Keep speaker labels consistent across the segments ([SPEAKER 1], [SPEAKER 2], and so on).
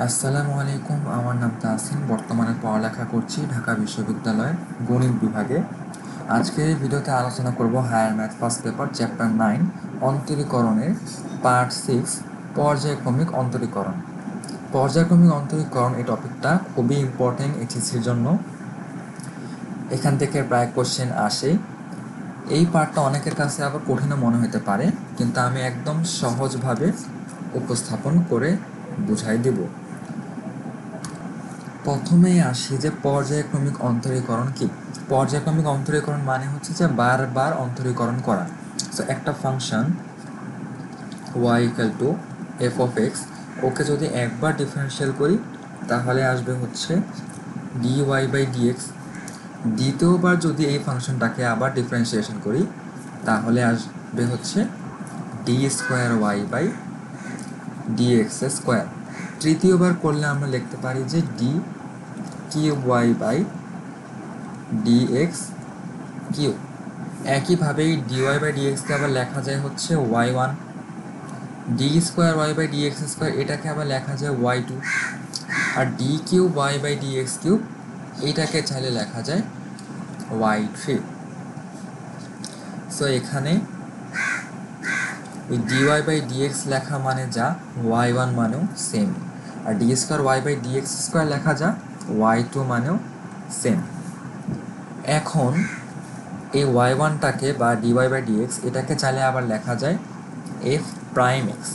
[SPEAKER 1] আসসালামু আলাইকুম, আমার নাম তাসিন। বর্তমানে পড়ালেখা করছি ঢাকা বিশ্ববিদ্যালয়ের গণিত বিভাগে। আজকে এই ভিডিওতে আলোচনা করব higher math first paper chapter 9 অন্তরীকরণের পার্ট 6 পর্যায়ক্রমিক অন্তরীকরণ। পর্যায়ক্রমিক অন্তরীকরণ এই টপিকটা খুবই ইম্পর্টেন্ট এইচএসসির জন্য। এখান থেকে প্রায় কোশ্চেন আসে। এই পার্টটা অনেকের কাছে আবার কঠিনও মনে হতে পারে, কিন্তু আমি একদম সহজভাবে উপস্থাপন করে বুঝাই দেব। প্রথমেই আসি যে পর্যায়ক্রমিক অন্তরীকরণ কি। পর্যায়ক্রমিক অন্তরীকরণ মানে হচ্ছে যে বারবার অন্তরীকরণ করা। সো একটা function y equal to F of X, okay যদি একবার ডিফারেন্সিয়াল করি তাহলে আসবে হচ্ছে dy বাই dx। দ্বিতীয়বার যদি এই ফাংশনটাকে আবার ডিফারেন্সিয়েশন করি তাহলে আসবে হচ্ছে d square Y by dx square. তৃতীয়বার করলে আমরা লিখতে পারি যে d cube y by dx cube. একইভাবেই ডিওয়াই বাই ডিএক্সকে আবার লেখা যায় হচ্ছে y one. D square Y by dx square এটাকে আবার লেখা যায় ওয়াই টু। আর d cube y by dx cube এইটাকে চাইলে লেখা যায় ওয়াই থ্রি। সো এখানে ওই ডিওয়াই বাই ডিএক্স লেখা মানে যা, ওয়াই ওয়ান মানেও সেম। আর D square Y by dx square লেখা যা, ওয়াই টু মানেও সেম। এখন এই ওয়াই ওয়ানটাকে বা ডিওয়াই বাই ডিএক্স এটাকে চাইলে আবার লেখা যায় এফ প্রাইম এক্স।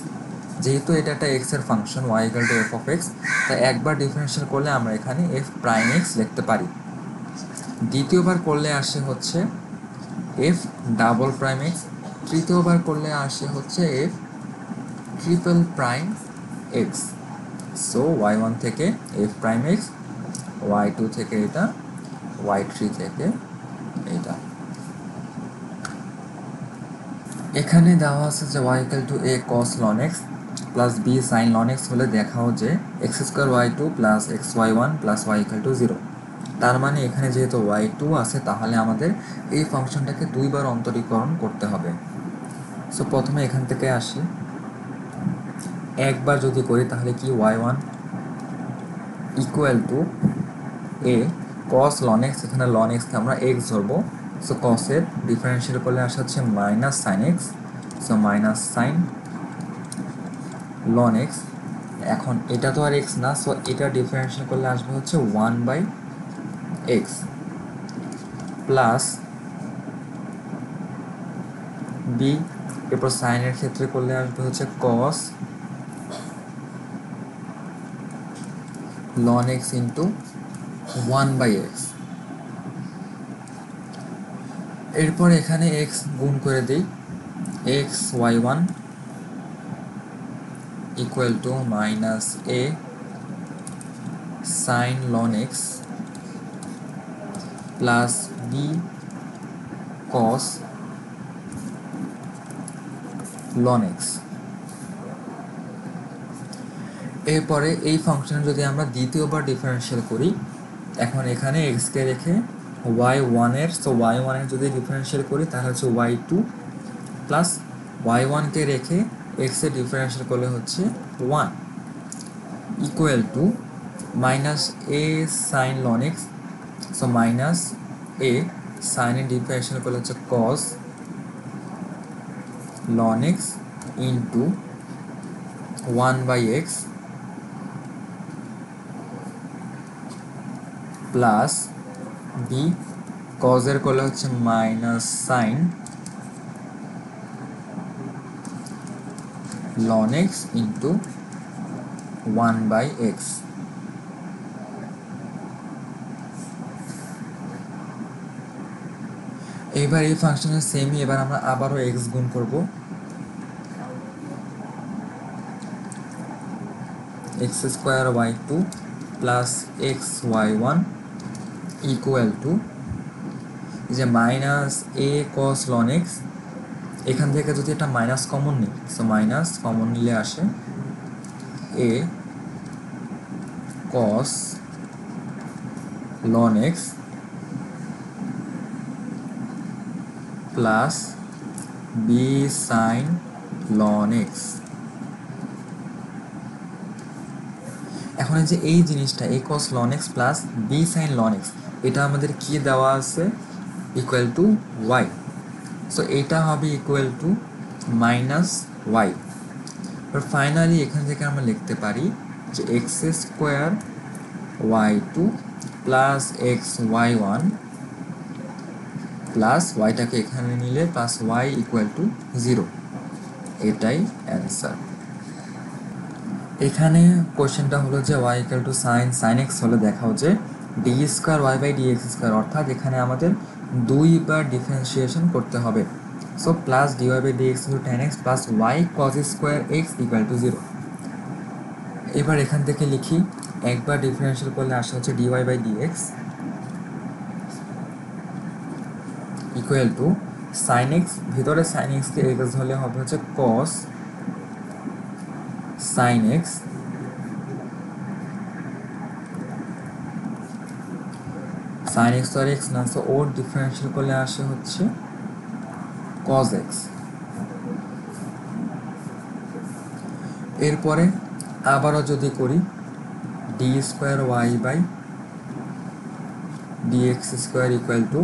[SPEAKER 1] যেহেতু এটা একটা এক্সের function Y equal to F of X, তাই একবার ডিফারেন্সিয়াল করলে আমরা এখানে এফ প্রাইম এক্স লিখতে পারি। দ্বিতীয়বার করলে আসে হচ্ছে এফ ডাবল প্রাইম এক্স। তৃতীয়বার করলে আসে হচ্ছে f triple prime x. So y one থেকে f prime x, y two থেকে এটা, ওয়াই থ্রি থেকে এটা। এখানে দেওয়া আছে যে y equal to a cos ln x plus b sin ln x হলে দেখাও যে x square Y two plus x Y one plus Y equal to zero. তার মানে এখানে যেহেতু ওয়াই টু আছে তাহলে আমাদের এই ফাংশনটাকে দুইবার অন্তরীকরণ করতে হবে। সো প্রথমে এখান থেকে আসি, একবার যদি করি তাহলে কি y one equal to a cos ln x, এখানে ln x কে আমরা x ধরবো। সো কসের ডিফারেন্সিয়াল করলে আসা হচ্ছে minus sine x, so minus sine ln x. এখন এটা তো আর এক্স না, সো এটা ডিফারেন্সিয়াল করলে আসবে হচ্ছে one by x plus b. এরপর সাইনের ক্ষেত্রে করলে আসবে হচ্ছে cos ln x into one by x. এরপর এখানে এক্স গুণ করে দিই, x Y one equal to minus A sine ln x plus B cos ln X. এরপরে এই ফাংশন যদি আমরা দ্বিতীয়বার ডিফারেন্সিয়াল করি, এখন এখানে এক্সকে রেখে ওয়াই ওয়ানের, সো ওয়াই ওয়ানের যদি ডিফারেন্সিয়াল করি তাহলে হচ্ছে ওয়াই টু প্লাস ওয়াই ওয়ানকে রেখে এক্সের ডিফারেন্সিয়াল করলে হচ্ছে one equal to minus A sine ln x, so minus a সাইনের ডিফারেন্সিয়াল করলে হচ্ছে cos ln x into one by x plus b কজের করলে হচ্ছে minus sine ln x into one by x. এবার এই ফাংশনের সেমই এবার আমরা আবারও এক্স গুণ করব, x square Y two plus x Y one equal to যে minus a cos ln x. এখান থেকে যদি এটা মাইনাস কমন নিই, সো মাইনাস কমন নিলে আসে a cos ln x plus b sine ln x. এখন এই যে এই জিনিসটা a cos ln x plus b sin ln x, এটা আমাদের কি দেওয়া আছে, ইকুয়াল টু y। সো এটা হবে ইকুয়াল টু মাইনাস ওয়াই। এবার ফাইনালি এখান থেকে আমরা লিখতে পারি যে x square Y two plus x Y one plus ওয়াইটাকে এখানে নিলে প্লাস ওয়াই ইকুয়াল টু 0, এটাই অ্যান্সার। এখানে কোয়েশ্চেনটা হলো যে Y equal to sine X হলে দেখাও যে D square Y by D x square, অর্থাৎ এখানে আমাদের দুইবার ডিফারেন্সিয়েশন করতে হবে। So plus D Y by D X into tan X plus Y cos square X equal to 0। এবার এখান থেকে লিখি, একবার ডিফারেন্সিয়াল করলে আসা হচ্ছে D Y by D x equal to sine x, ভিতরে সাইন এক্সকে এক্স হলে হবে হচ্ছে cos sine x sine x আর এক্স না, সো ওর ডিফারেন্সিয়াল করলে আসে হচ্ছে কজ এক্স। এরপরে আবারও যদি করি d square Y by D x square equal to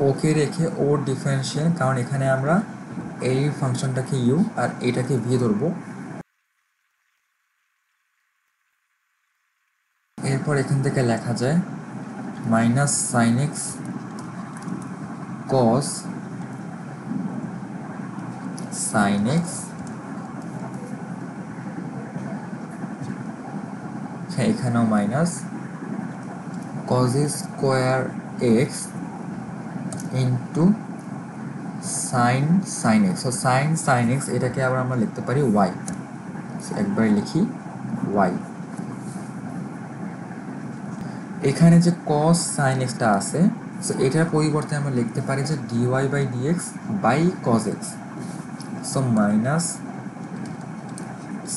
[SPEAKER 1] ওকে রেখে ওর ডিফারেন্সিয়াল, কারণ এখানে আমরা এই ফাংশনটাকে ইউ আর এটাকে ভি ধরবো। এরপর এখান থেকে লেখা যায় minus sine X cos sine X, হ্যাঁ এখানেও minus cos square X into sine x. So sine X এটাকে আবার আমরা লিখতে পারি ওয়াই, একবার লিখি ওয়াই। এখানে যে কস সাইন এক্সটা আছে, সো এটার পরিবর্তে আমরা লিখতে পারি যে D Y by D X by cos X. So minus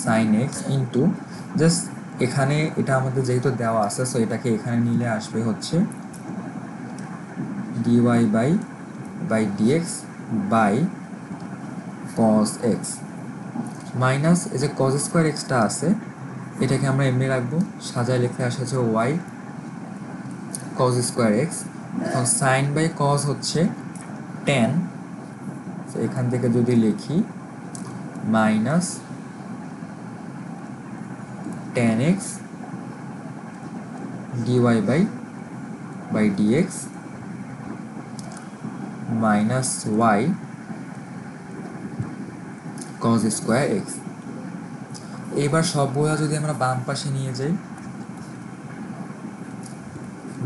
[SPEAKER 1] sine X into just এখানে এটা আমাদের যেহেতু দেওয়া আছে, সো এটাকে এখানে নিলে আসবে হচ্ছে D Y by D X by cos X minus এই যে কজ স্কোয়ার এক্সটা আছে এটাকে আমরা এমনি রাখবো, সাজায় লিখে আসা হচ্ছে ওয়াই কজ স্কোয়ার এক্স। এখন সাইন বাই কজ হচ্ছে টেন, তো এখান থেকে যদি লিখি minus tan X D Y by D X minus Y cos square X. এবার সবগুলো যদি আমরা বাম পাশে নিয়ে যাই,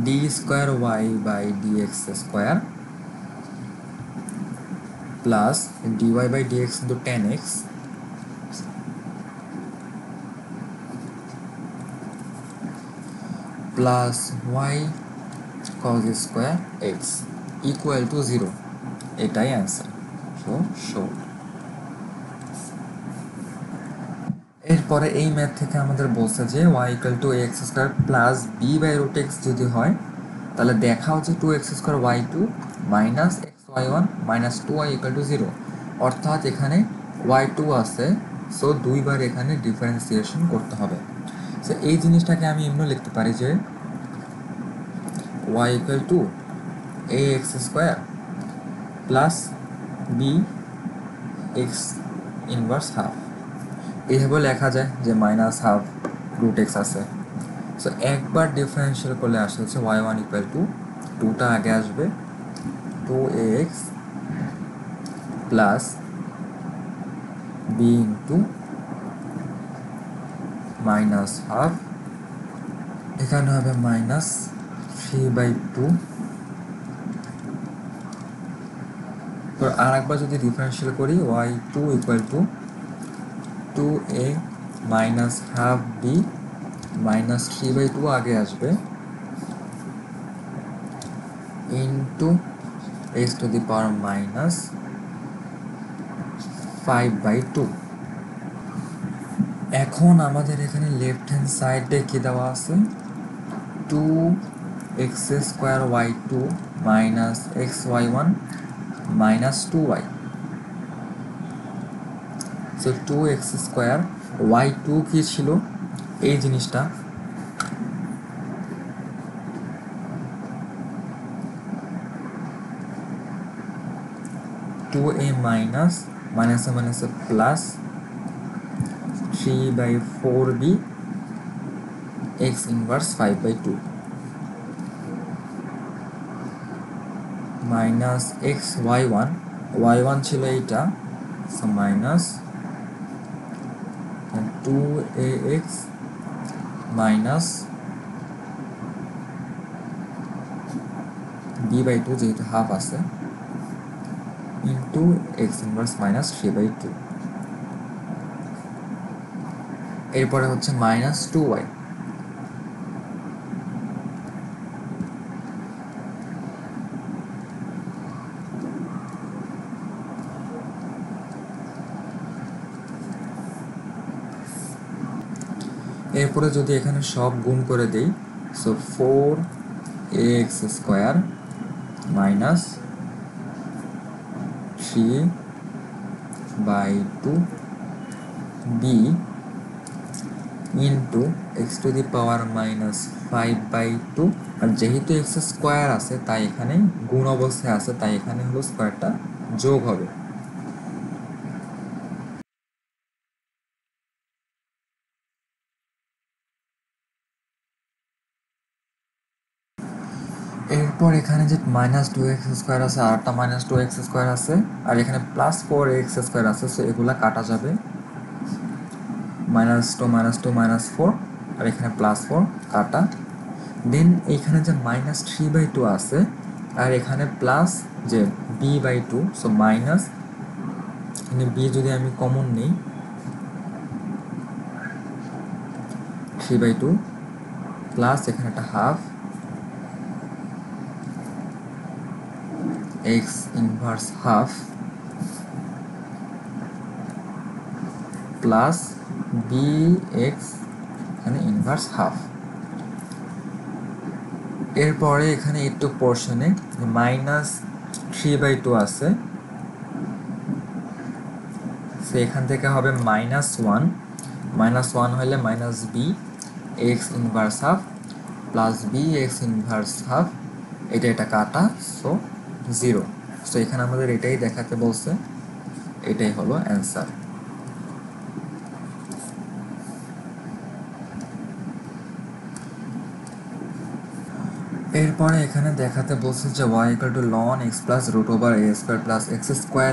[SPEAKER 1] D square Y by dx square plus D Y by D X into tan X plus Y cos square X equal to 0, এটাই answer. So এরপরে এই ম্যাথ থেকে আমাদের বলছে যে Y equal to x square plus b by root x যদি হয় তাহলে দেখা হচ্ছে two x square Y two minus x Y one minus two y equal to 0, অর্থাৎ এখানে ওয়াই টু আছে, সো দুইবার এখানে ডিফারেন্সিয়েশন করতে হবে। সো এই জিনিসটাকে আমি এমনি লিখতে পারি যে Y equal to a x square plus b x inverse half, এইভাবে লেখা যায় যে মাইনাস হাফ রুট এক্স আছে। সো একবার ডিফারেন্সিয়াল করলে আসে হচ্ছে ওয়াই ওয়ান ইকুয়াল টু টুটা আগে আসবে two a x plus b into minus half, এখানে হবে মাইনাস 3/2। তো আর একবার যদি ডিফারেন্সিয়াল করি y two equal to two a minus half b minus 3/2 আগে আসবে into x to the power minus 5/2। এখন আমাদের এখানে লেফট হ্যান্ড সাইডে কি দেওয়া আছে, two x square Y two minus x Y one minus two y. So two x square Y two কী ছিল এই জিনিসটা টু এ মাইনাস মাইনাসে মাইনাসে plus 3/4b x inverse 5/2 minus x Y one ছিল এইটা, so minus 2ax minus b/2 যেহেতু half আছে ইন্টু এক্স ইনভার্স মাইনাস 3/2। এরপরে হচ্ছে মাইনাস 2y, এরপরে যদি এখানে সব গুণ করে দেই, so 4ax² minus 3/2b into x to the power minus 5/2, আর যেহেতু এক্স স্কোয়ার আছে তাই এখানে গুণ অবস্থায় আছে, তাই এখানে হলো স্কোয়ারটা যোগ হবে। এরপর এখানে যে মাইনাস 2x² আছে আর একটা মাইনাস 2x² আছে আর এখানে প্লাস 4x² আছে, সো এগুলা কাটা যাবে, -2 -2 -4 আর এখানে +4 কাটা। দেন এইখানে যে মাইনাস 3/2 আছে আর এখানে প্লাস যে b/2, সো মাইনাস এখানে b যদি আমি কমন নিই 3/2 প্লাস এখানে একটা half x inverse half plus bx এখানে ইনভার্স হাফ। এরপরে এখানে একটু পোর্শনে মাইনাস 3/2 আছে, সো এখান থেকে হবে -1 হলে minus b x inverse half plus b x inverse half, এটা কাটা, সো 0। সো এখানে আমাদের এটাই দেখাতে বলছে, এটাই হলো অ্যান্সার। এরপরে এখানে দেখাতে বলছে যে y = ln x plus √a² plus x²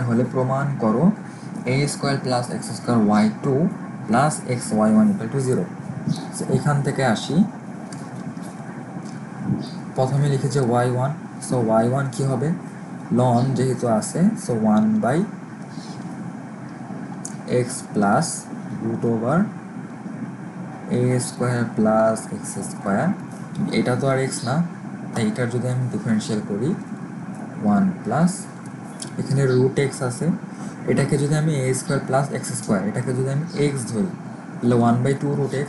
[SPEAKER 1] হলে প্রমাণ করো a² plus x² y2 plus xy1 = 0। এখান থেকে আসি, প্রথমে লিখেছে y1, সো y1 কি হবে, ln যেহেতু আছে so 1/x plus √a² plus x², এটা তো আর x না, তাই এটার যদি আমি ডিফারেন্সিয়াল করি 1 প্লাস এখানে √x আছে, এটাকে যদি আমি a² প্লাস x², এটাকে যদি আমি x ধরি তাহলে 1/2 √x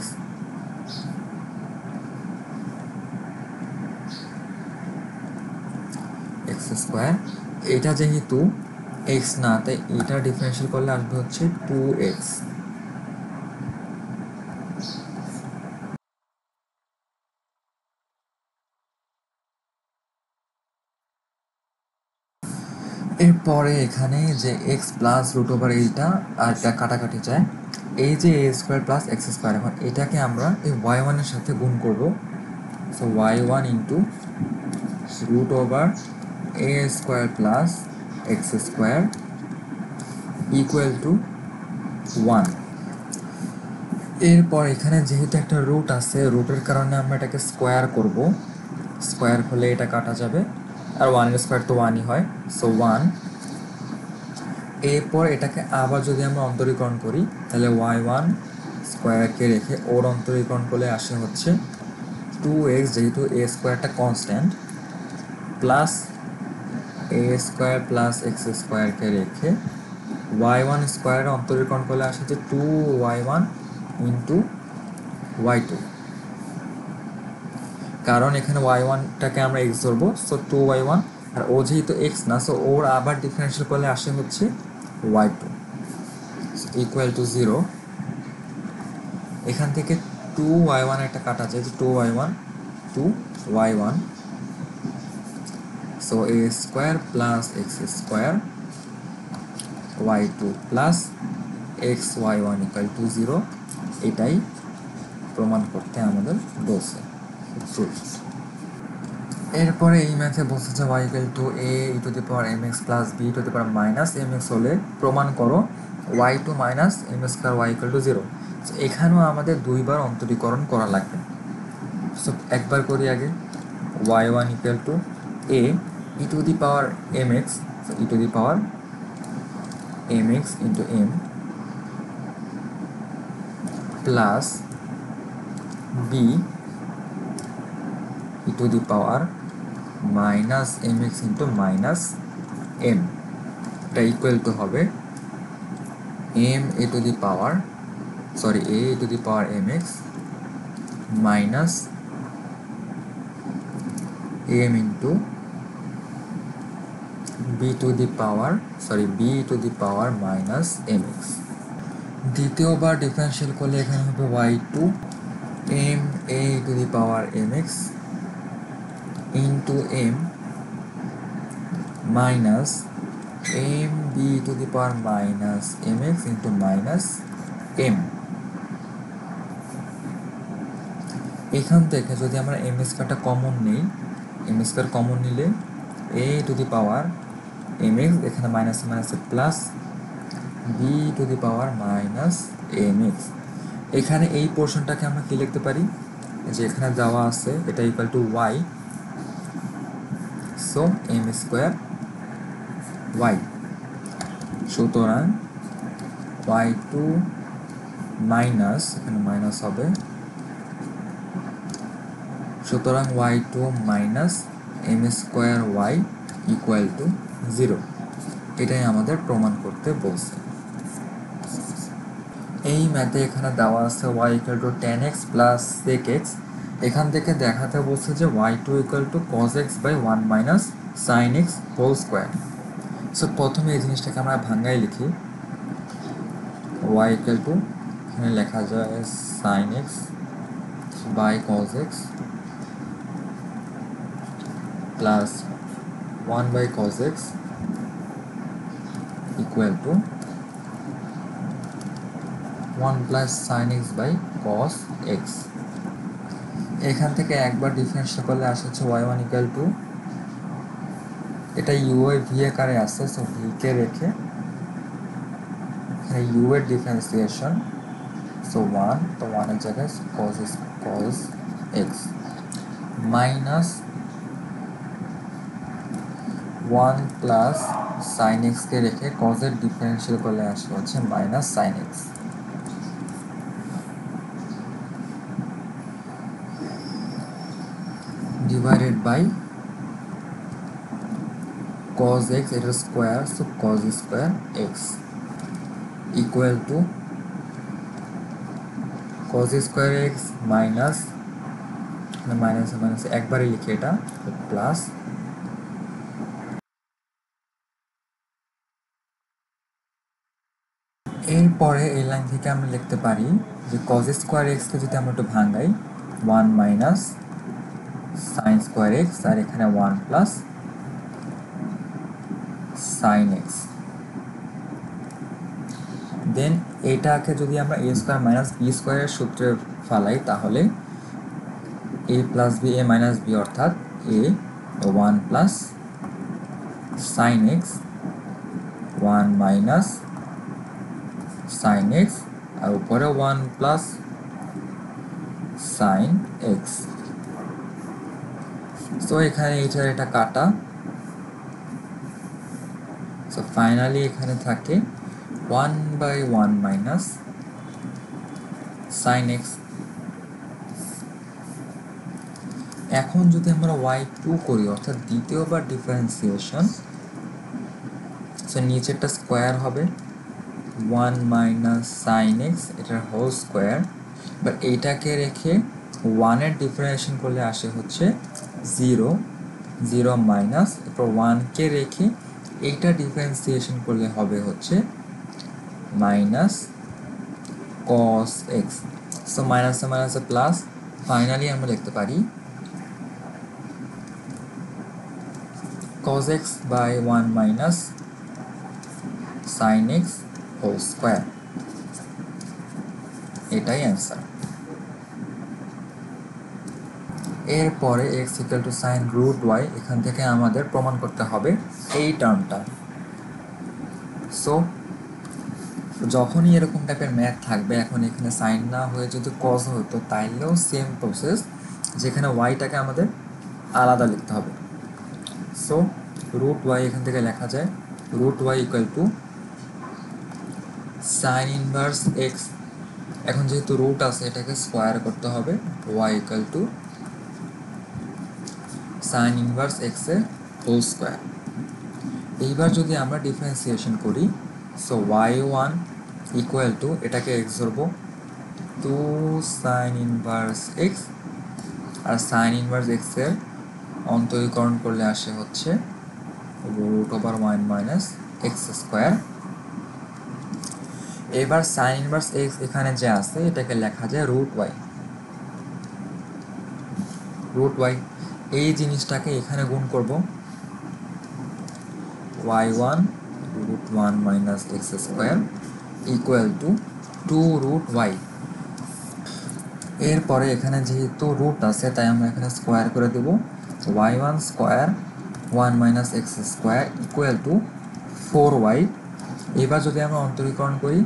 [SPEAKER 1] x², এটা যেহেতু x না তাই এটা ডিফারেন্সিয়াল করলে আসবে হচ্ছে 2x। এরপরে এখানে যে x প্লাস √এইটা আর এটা কাটাকাটি যায়, এই যে a² প্লাস x², এখন এটাকে আমরা এই y1 এর সাথে গুণ করব, so y1 into √a² plus x² equal to 1। এরপর এখানে যেহেতু একটা রুট আছে, রুটের কারণে আমরা এটাকে স্কোয়ার করব, স্কোয়ার হলে এটা কাটা যাবে আর 1 স্কোয়ার তো 1ই হয়, সো 1। এরপর এটাকে আবার যদি আমরা অন্তরীকরণ করি তাহলে y1 স্কোয়ারকে রেখে ওর অন্তরীকরণ করলে আসে হচ্ছে 2x, যেহেতু a² constant, plus a² plus x²কে রেখে y1 স্কোয়ারের অন্তরীকরণ করলে আসে যে 2y1 ইন্টু y2, কারণ এখানে y1টাকে আমরা x ধরবো, সো 2y1, আর ও যেহেতু x না সো ওর আবার ডিফারেন্সিয়াল করলে আসে হচ্ছে y2 ইকুয়াল টু 0। এখান থেকে 2y1 একটা কাটা যায়, যে 2y1 2y1, so a square plus x square y2 plus x y1 equal to 0, এটাই প্রমাণ করতে আমাদের বলছে। এরপরে এই ম্যাথে বলছে যে y equal to a E two the power mx plus b E two the power minus mx হলে প্রমাণ করো y2 minus m square y equal to 0। এখানেও আমাদের দুইবার অন্তরীকরণ করা লাগবে। সো একবার করি আগে, y1 equal to a E two the power mx, E two the power mx into m plus b E two the power minus mx into minus m, এটা equal to হবে m a two the power a two the power mx minus m into b two the power b two the power minus mx। দ্বিতীয়বার differential করলে এখানে হবে y2 m a two the power mx into m minus m b two the power minus mx into minus m। এখান থেকে যদি আমরা m স্কোয়ারটা common নিই, m স্কোয়ার কমন নিলে a two the power mx, এখানে মাইনাস মাইনাসে plus b two the power minus mx। এখানে এই পোর্শনটাকে আমরা কি লিখতে পারি, যে এখানে দেওয়া আছে এটা equal to y, so m square y, সুতরাং y2 মাইনাস, এখানে মাইনাস হবে, সুতরাং y2 minus m square y equal to 0, এটাই আমাদের প্রমাণ করতে বলছে। এই ম্যাথে এখানে দেওয়া আছে y equal to tan x plus sec x, এখান থেকে দেখাতে বলছে যে y2 equal to cos x by 1 minus sin x whole square. So প্রথমে এই জিনিসটাকে আমরা ভাঙ্গাই লিখি, y ইকুয়াল টু এখানে লেখা যায় sin x by cos x plus 1 by cos x equal to 1 plus sin x by cos x। এখান থেকে একবার ডিফারেন্সিয়েট করলে আসে হচ্ছে y1 ইকুয়াল টু, এটা u এর v আকারে আছে, সো v কে রেখে এখানে u এর ডিফারেন্সিয়েশন, সো 1, তো 1 এর জায়গায় cos x minus 1 plus sin x কে রেখে cos এর ডিফারেন্সিয়েট করলে আসে হচ্ছে minus sin x divided by cos x, এটা square, so cos square x equal to cos square x minus minus minus একবারে লিখে এটা প্লাস এরপরে এই লাইন থেকে আমরা লিখতে পারি যে cos স্কোয়ার x কে যদি আমরা একটু ভাঙাই 1 মাইনাস sin স্কোয়ার x, আর এখানে 1 প্লাস sin x, দেন এটাকে যদি আমরা a স্কোয়ার মাইনাস b স্কোয়ারের সূত্রে ফালাই তাহলে a plus b a minus b অর্থাৎ a 1 plus sin x 1 minus sin x আর উপরে 1 প্লাস sin x। সো এখানে এটা কাটা, সো ফাইনালি এখানে থাকে 1 বাই 1 মাইনাস sin x। এখন যদি আমরা y2 করি অর্থাৎ দ্বিতীয়বার ডিফারেন্সিয়েশন, সো নিচেরটা স্কোয়ার হবে 1 মাইনাস sin x, এটার হোল স্কোয়ার, বাট এইটাকে রেখে 1 এর ডিফারেন্সিয়েশন করলে আসে হচ্ছে 0, 0 মাইনাস, এরপর 1 কে রেখে এইটা ডিফারেন্সিয়েশন করলে হবে হচ্ছে মাইনাস cos x, সো মাইনাসে মাইনাসে প্লাস, ফাইনালি আমরা লিখতে পারি cos x by 1 minus sin x whole square, এটাই অ্যান্সার। এরপরে x equal to sine root y, এখান থেকে আমাদের প্রমাণ করতে হবে এই টার্মটা। সো যখনই এরকম টাইপের ম্যাথ থাকবে, এখন এখানে সাইন না হয়ে যদি কজ হতো তাইলেও সেম প্রসেস, যেখানে ওয়াইটাকে আমাদের আলাদা লিখতে হবে। সো রুট ওয়াই এখান থেকে লেখা যায় root y equal to sine inverse x, এখন যেহেতু রুট আছে এটাকে স্কোয়ার করতে হবে, y equal to sine inverse x এর হোল স্কোয়ার। এইবার যদি আমরা ডিফারেন্সিয়েশন করি, so y one equal to, এটাকে এক্স ধরবো, টু সাইন ইনভার্স এক্স, আর সাইন ইনভার্স এক্স এর অন্তরীকরণ করলে আসে হচ্ছে root over one minus x square. এবার সাইন ইনভার্স এক্স এখানে যে আছে এটাকে লেখা যায় রুট ওয়াই। রুট ওয়াই এই জিনিসটাকে এখানে গুণ করব, y one root one minus x square equal to two root y. এরপরে এখানে যেহেতু রুট আছে তাই আমরা এখানে স্কোয়ার করে দেব, y one square one minus x square equal to four y. এবার যদি আমরা অন্তরীকরণ করি,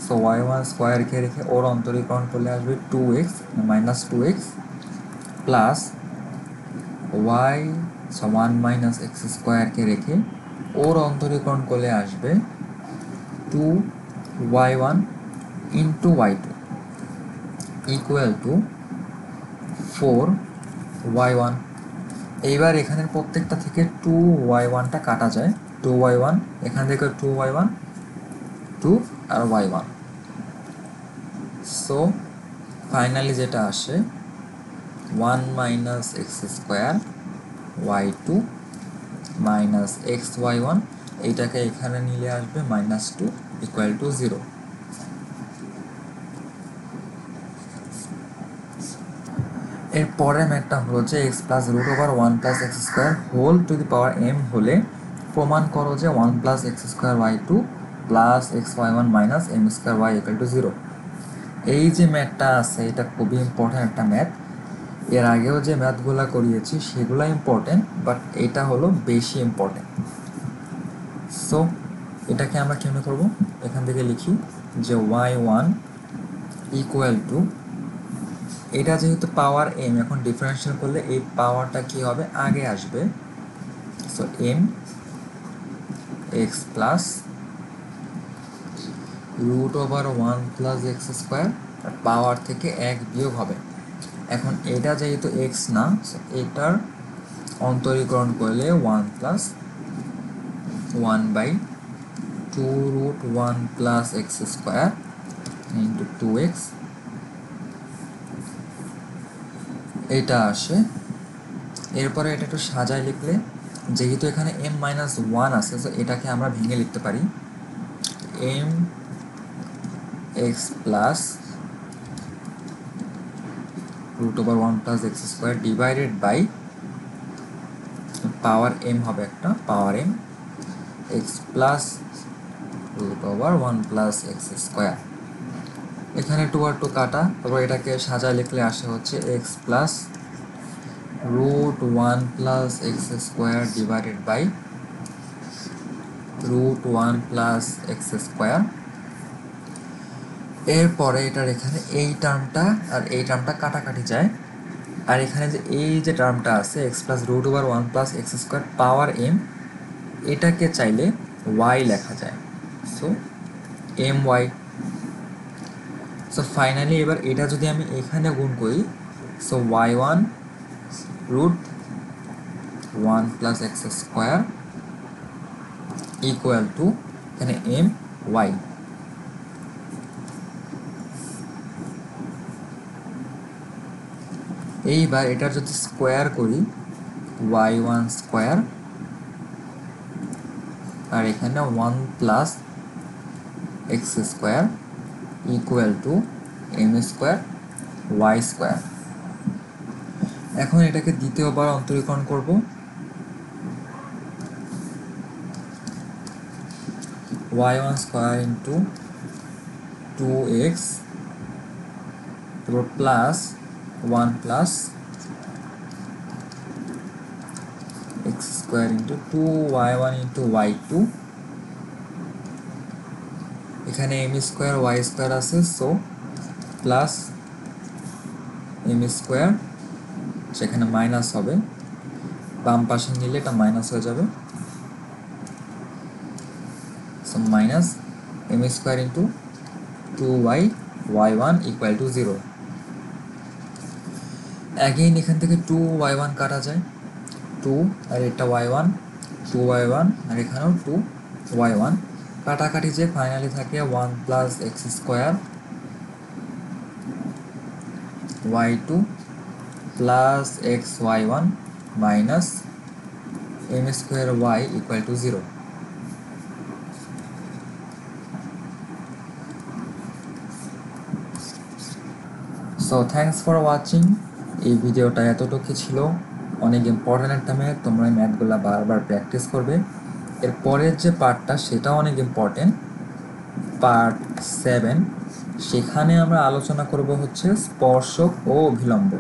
[SPEAKER 1] সো ওয়াই ওয়ান স্কোয়ারকে রেখে ওর অন্তরীকরণ করলে আসবে two x minus two x plus y one minus x স্কোয়ারকে রেখে ওর অন্তরীকরণ করলে আসবে two y one into y two equal to four y one. এইবার এখানের প্রত্যেকটা থেকে টু ওয়াই ওয়ানটা কাটা যায়, টু ওয়াই ওয়ান, এখান থেকে টু ওয়াই ওয়ান, টু আর ওয়াই ওয়ান। সো ফাইনালি যেটা আসে one minus x square Y two minus x Y one, এইটাকে এখানে নিলে আসবে minus two equal to zero. এর পরের ম্যাথটা হলো যে x plus root over one plus x square whole to the power m হলে প্রমাণ করো যে one plus x square Y two plus x Y one minus m square Y equal to zero. এই যে ম্যাথটা আছে এটা খুবই ইম্পর্ট্যান্ট একটা ম্যাথ। এর আগেও যে ম্যাথগুলো করিয়েছি সেগুলো ইম্পর্টেন্ট, বাট এটা হলো বেশি ইম্পর্টেন্ট। সো এটাকে আমরা কেমনে করবো, এখান থেকে লিখি যে ওয়াই ওয়ান ইকুয়াল টু, এটা যেহেতু পাওয়ার এম, এখন ডিফারেন্সিয়েট করলে এই পাওয়ারটা কি হবে, আগে আসবে। So m x plus root over one plus x square, আর পাওয়ার থেকে এক বিয়োগ হবে। এখন এটা যেহেতু এক্স না, এটার অন্তরীকরণ করলে one plus one by two root one plus x square into two x, এটা আসে। এরপরে এটা একটু সাজায় লিখলে, যেহেতু এখানে এম মাইনাস ওয়ান আছে, তো এটাকে আমরা ভেঙে লিখতে পারি m x plus root over one plus x square divided by power m হবে একটা, power m x plus root over one plus x square. এখানে টু আর টু কাটা, তারপর এটাকে সাজায় লিখলে আসে হচ্ছে x plus root one plus x square divided by root one plus x square. এরপরে এটার এখানে এই টার্মটা আর এই টার্মটা কাটাকাটি যায়, আর এখানে যে এই যে টার্মটা আছে x plus root over one plus x square power m, এটাকে চাইলে ওয়াই লেখা যায়, so m y. So finally এবার এটা যদি আমি এখানে গুণ করি, so y one root one plus x square equal to এখানে এম ওয়াই। এইবার এটার যদি স্কোয়ার করি, ওয়াই ওয়ান স্কোয়ার আর এখানে one plus x square equal to m square y square. এখন এটাকে দ্বিতীয়বার অন্তরীকরণ করব। y1 স্কোয়ার ইন্টু 2x, তারপর plus 1 plus x square into 2y1 into y2। এখানে এম স্কোয়ার ওয়াই স্কোয়ার আছে, সো প্লাস এম স্কোয়ার, সেখানে মাইনাস হবে, বাম পাশে নিলে এটা মাইনাস হয়ে যাবে, so minus m square into 2y y1 equal to 0। Again এখান থেকে 2y1 কাটা যায়, 2 আর এটা y1, 2y1 আর এখানেও 2y1 কাটাকাটি, যে ফাইনালি থাকে 1 plus x square y2 plus x y1 minus m square y equal to 0। So thanks for watching. এই ভিডিওটা এতটুকু ছিল, অনেক ইম্পর্ট্যান্ট একটা ম্যাথ, তোমরা এই ম্যাথগুলো বারবার প্র্যাকটিস করবে। এর পরের যে পার্টটা সেটাও অনেক ইম্পর্টেন্ট, পার্ট 7, সেখানে আমরা আলোচনা করব হচ্ছে স্পর্শক ও অভিলম্ব।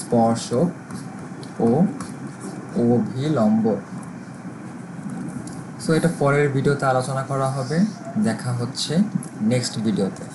[SPEAKER 1] স্পর্শক ও অভিলম্ব। সো এটা পরের ভিডিওতে আলোচনা করা হবে। দেখা হচ্ছে নেক্সট ভিডিওতে।